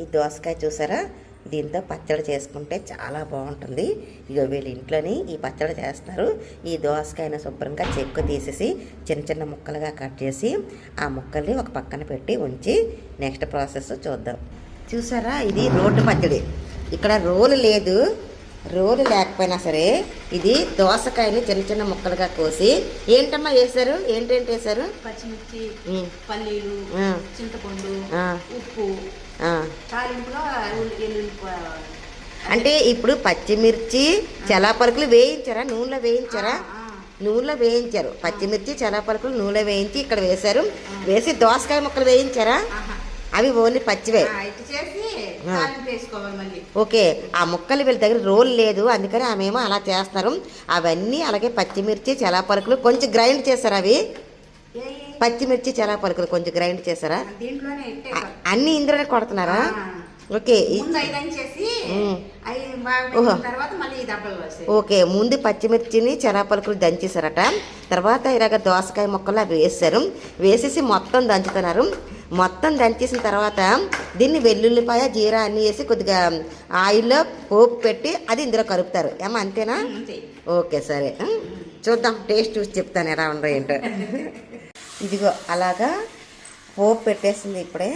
ఈ దోసకాయ చూసారా, దీంతో పచ్చడి చేసుకుంటే చాలా బాగుంటుంది. ఇక వీళ్ళు ఇంట్లోని ఈ పచ్చడి చేస్తున్నారు. ఈ దోసకాయను శుభ్రంగా చెక్కు తీసేసి చిన్న చిన్న ముక్కలుగా కట్ చేసి ఆ ముక్కల్ని ఒక పక్కన పెట్టి ఉంచి నెక్స్ట్ ప్రాసెస్ చూద్దాం. చూసారా, ఇది రోడ్డు పచ్చడి. ఇక్కడ రోలు లేదు, రోలు లేకపోయినా సరే ఇది దోసకాయని చిన్న చిన్న ముక్కలుగా కోసి ఏంటమ్మా వేసారు, ఏంటేంటి వేసారు? పచ్చిమిర్చి, పల్లీలు, చింతపండు, ఉప్పు, తాలింపులో అంటే ఇప్పుడు పచ్చిమిర్చి చలాపరుకులు వేయించారా, నూనెలో వేయించారా? నూనెలో వేయించారు. పచ్చిమిర్చి చలాపరుకులు నూనెలో వేయించి ఇక్కడ వేశారు. వేసి దోసకాయ ముక్కలు వేయించారా? అవి ఓన్లీ పచ్చివే. ఓకే, ఆ ముక్కలు వీళ్ళ దగ్గర రోల్ లేదు, అందుకని ఆమెమో అలా చేస్తారు. అవన్నీ అలాగే పచ్చిమిర్చి చలాపరుకులు కొంచెం గ్రైండ్ చేశారు. అవి పచ్చిమిర్చి చలాపరుకులు కొంచెం గ్రైండ్ చేశారా? అన్ని ఇందులోనే కొడుతున్నారా? ఓకే, ఓకే, ముందు పచ్చిమిర్చిని చలాపరుకులు దంచేశారట. తర్వాత ఇలాగ దోసకాయ ముక్కలు అవి వేసారు. వేసేసి మొత్తం దంచుతున్నారు. మొత్తం దంచేసిన తర్వాత దీన్ని వెల్లుల్లిపాయ జీరా అన్నీ వేసి కొద్దిగా ఆయిల్లో పోపు పెట్టి అది ఇందులో కలుపుతారు. ఏమో అంతేనా? ఓకే, సరే, చూద్దాం, టేస్ట్ చూసి చెప్తాను ఎలా ఉండో ఏంటో. ఇదిగో అలాగా పోపు పెట్టేసింది ఇప్పుడే.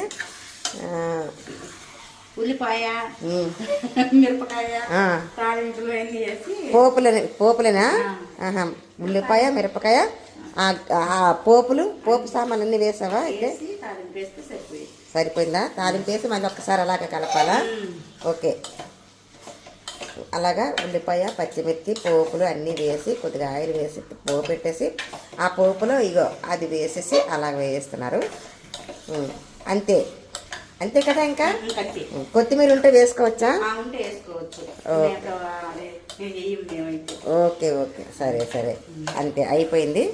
ఉల్లిపాయ, మిరపకాయ, పోపులేనా? ఉల్లిపాయ, మిరపకాయ, పోపు సామాన్ అన్నీ వేసావా? అయితే సరిపోయిందా? తాలింపు వేసి మళ్ళీ ఒక్కసారి అలాగే కలపాలా? ఓకే, అలాగా ఉల్లిపాయ, పచ్చిమిర్చి, పోపులు అన్నీ వేసి కొద్దిగా ఆయిల్ వేసి పోపు పెట్టేసి ఆ పోపులో ఇగో అది వేసేసి అలాగ వేస్తున్నారు. అంతే, అంతే కదా? ఇంకా కొత్తిమీర ఉంటే వేసుకోవచ్చా? ఓకే, ఓకే, సరే, సరే, అంతే అయిపోయింది.